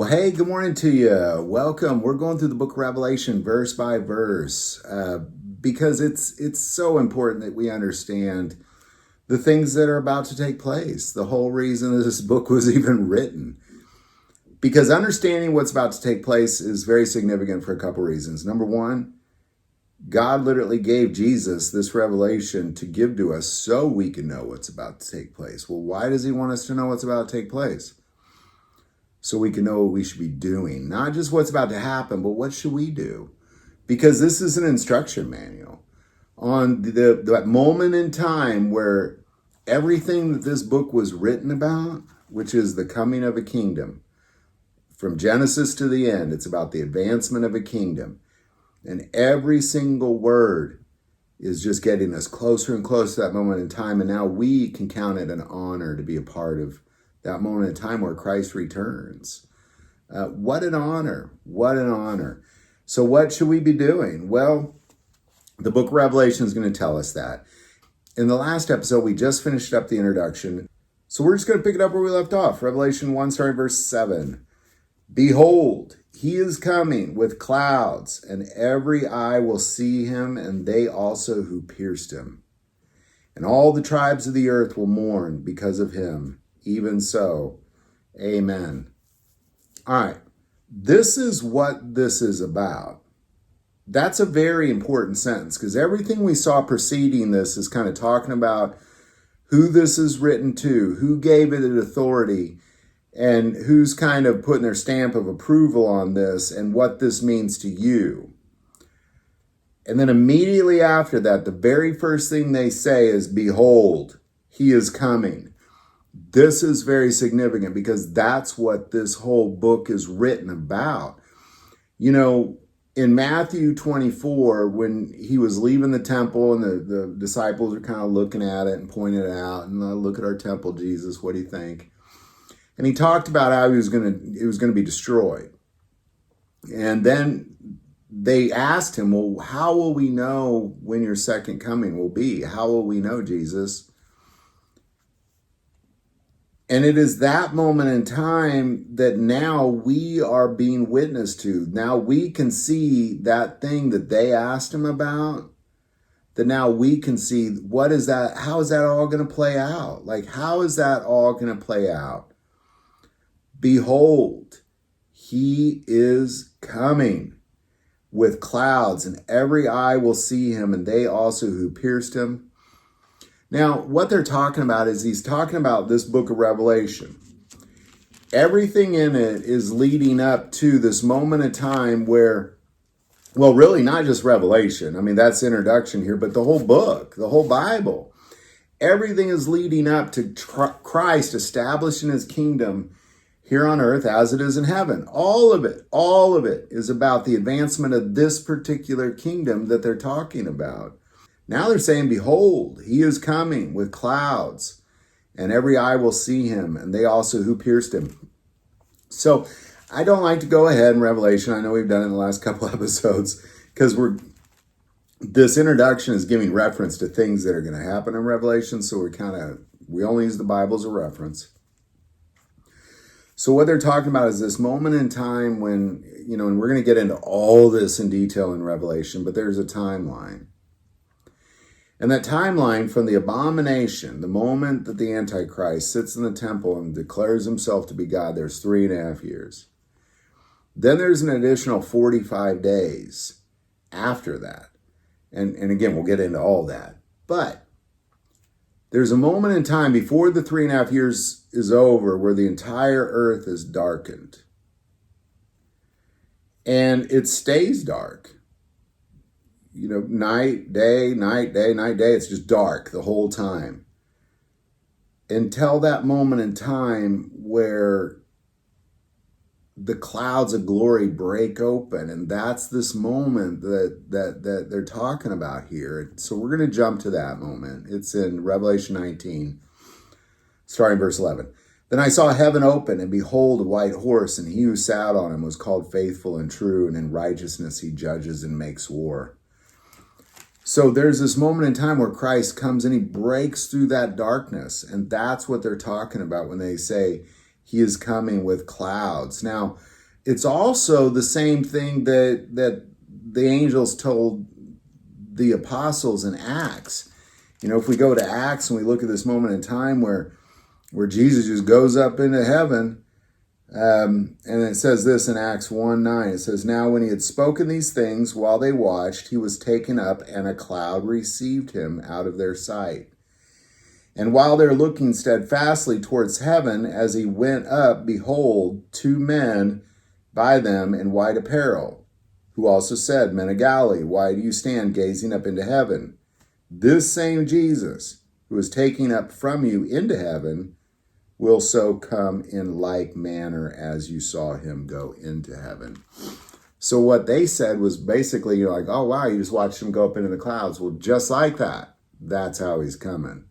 Well, hey, good morning to you. Welcome. We're going through the book of Revelation verse by verse because it's so important that we understand the things that are about to take place. The whole reason that this book was even written. Because understanding what's about to take place is very significant for a couple reasons. Number one, God literally gave Jesus this revelation to give to us so we can know what's about to take place. Well, why does he want us to know what's about to take place? So we can know what we should be doing. Not just what's about to happen, but what should we do? Because this is an instruction manual on that moment in time where everything that this book was written about, which is the coming of a kingdom, from Genesis to the end, it's about the advancement of a kingdom. And every single word is just getting us closer and closer to that moment in time. And now we can count it an honor to be a part of that moment in time where Christ returns. What an honor. What an honor. So what should we be doing? Well, the book of Revelation is going to tell us that. In the last episode, we just finished up the introduction. So we're just going to pick it up where we left off. Revelation 1, starting verse 7. Behold, he is coming with clouds, and every eye will see him, and they also who pierced him. And all the tribes of the earth will mourn because of him. Even so, amen. All right, this is what this is about. That's a very important sentence because everything we saw preceding this is kind of talking about who this is written to, who gave it authority, and who's kind of putting their stamp of approval on this and what this means to you. And then immediately after that, the very first thing they say is, behold, he is coming. This is very significant because that's what this whole book is written about. You know, in Matthew 24, when he was leaving the temple and the disciples are kind of looking at it and pointing it out, and look at our temple, Jesus, what do you think? And he talked about how it was going to be destroyed. And then they asked him, well, how will we know when your second coming will be? How will we know, Jesus? And it is that moment in time that now we are being witness to. Now we can see that thing that they asked him about, that now we can see what is that, how is that all going to play out? Like, how is that all going to play out? Behold, he is coming with clouds, and every eye will see him, and they also who pierced him. Now, what they're talking about is he's talking about this book of Revelation. Everything in it is leading up to this moment in time where, well, really not just Revelation. I mean, that's introduction here, but the whole book, the whole Bible. Everything is leading up to Christ establishing his kingdom here on earth as it is in heaven. All of it is about the advancement of this particular kingdom that they're talking about. Now they're saying, behold, he is coming with clouds, and every eye will see him, and they also who pierced him. So I don't like to go ahead in Revelation. I know we've done it in the last couple episodes because this introduction is giving reference to things that are going to happen in Revelation. So we only use the Bible as a reference. So what they're talking about is this moment in time when, and we're going to get into all this in detail in Revelation, but there's a timeline. And that timeline from the abomination, the moment that the Antichrist sits in the temple and declares himself to be God, there's 3.5 years. Then there's an additional 45 days after that. And again, we'll get into all that. But there's a moment in time before the 3.5 years is over where the entire earth is darkened. And it stays dark. Night, day, night, day, night, day. It's just dark the whole time. Until that moment in time where the clouds of glory break open. And that's this moment that they're talking about here. So we're going to jump to that moment. It's in Revelation 19, starting verse 11. Then I saw heaven open, and behold, a white horse, and he who sat on him was called Faithful and True, and in righteousness he judges and makes war. So there's this moment in time where Christ comes and he breaks through that darkness. And that's what they're talking about when they say he is coming with clouds. Now, it's also the same thing that the angels told the apostles in Acts. If we go to Acts and we look at this moment in time where Jesus just goes up into heaven, and it says this in Acts 1:9. It says, "Now when he had spoken these things while they watched, he was taken up, and a cloud received him out of their sight. And while they're looking steadfastly towards heaven, as he went up, behold, two men by them in white apparel, who also said, 'Men of Galilee, why do you stand gazing up into heaven? This same Jesus, who is taking up from you into heaven, will so come in like manner as you saw him go into heaven.'" So what they said was basically, like, oh, wow, you just watched him go up into the clouds. Well, just like that, that's how he's coming.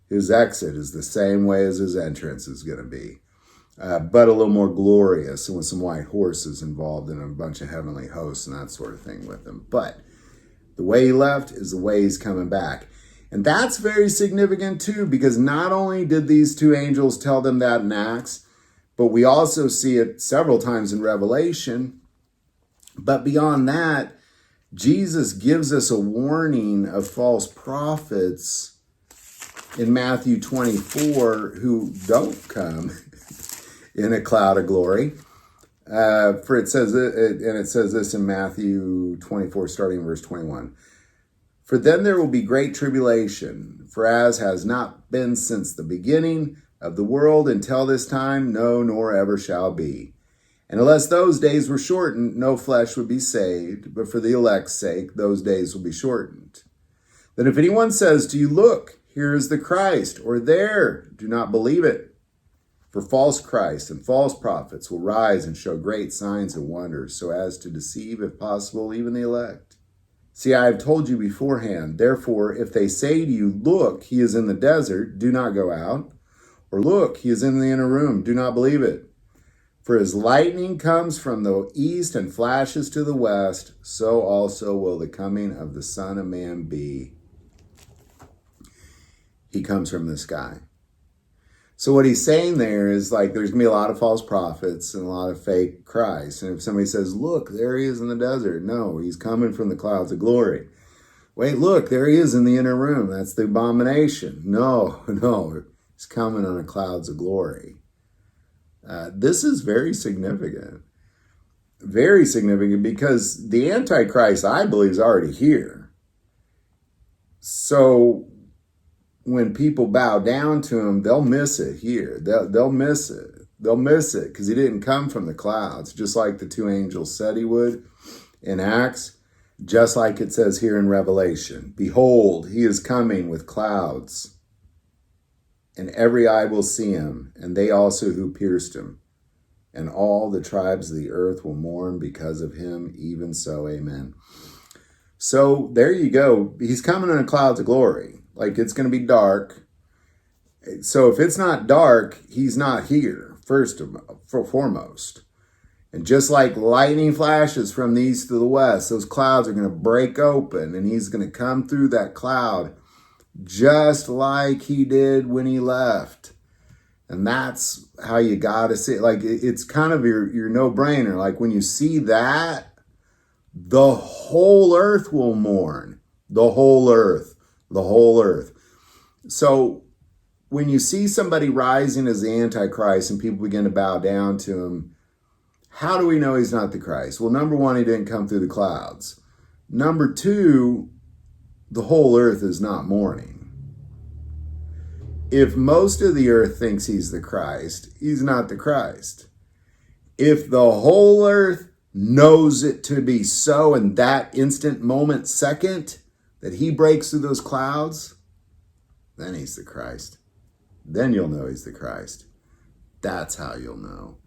His exit is the same way as his entrance is going to be, but a little more glorious, and with some white horses involved and a bunch of heavenly hosts and that sort of thing with him. But the way he left is the way he's coming back. And that's very significant too, because not only did these two angels tell them that in Acts, but we also see it several times in Revelation. But beyond that, Jesus gives us a warning of false prophets in Matthew 24 who don't come in a cloud of glory. For it says this in Matthew 24, starting in verse 21. "For then there will be great tribulation, for as has not been since the beginning of the world until this time, no, nor ever shall be. And unless those days were shortened, no flesh would be saved, but for the elect's sake, those days will be shortened. Then if anyone says to you, 'Look, here is the Christ,' or 'There,' do not believe it. For false Christs and false prophets will rise and show great signs and wonders, so as to deceive, if possible, even the elect. See, I have told you beforehand. Therefore, if they say to you, 'Look, he is in the desert,' do not go out. Or 'Look, he is in the inner room,' do not believe it. For as lightning comes from the east and flashes to the west, so also will the coming of the Son of Man be." He comes from the sky. So what he's saying there is, like, there's going to be a lot of false prophets and a lot of fake Christ. And if somebody says, "Look, there he is in the desert," no, he's coming from the clouds of glory. "Wait, look, there he is in the inner room. That's the abomination." No, he's coming on the clouds of glory. This is very significant. Very significant, because the Antichrist, I believe, is already here. So when people bow down to him, they'll miss it here. They'll miss it. They'll miss it because he didn't come from the clouds, just like the two angels said he would in Acts, just like it says here in Revelation. "Behold, he is coming with clouds, and every eye will see him, and they also who pierced him. And all the tribes of the earth will mourn because of him. Even so, amen." So there you go. He's coming in the clouds of glory. Like, it's going to be dark. So if it's not dark, he's not here, foremost. And just like lightning flashes from the east to the west, those clouds are going to break open, and he's going to come through that cloud just like he did when he left. And that's how you got to see it. Like, it's kind of your no-brainer. Like, when you see that, the whole earth will mourn. The whole earth. The whole earth. So when you see somebody rising as the Antichrist and people begin to bow down to him, how do we know he's not the Christ? Well, number one, he didn't come through the clouds. Number two, the whole earth is not mourning. If most of the earth thinks he's the Christ, he's not the Christ. If the whole earth knows it to be so in that instant, moment, second, that he breaks through those clouds, then he's the Christ. Then you'll know he's the Christ. That's how you'll know.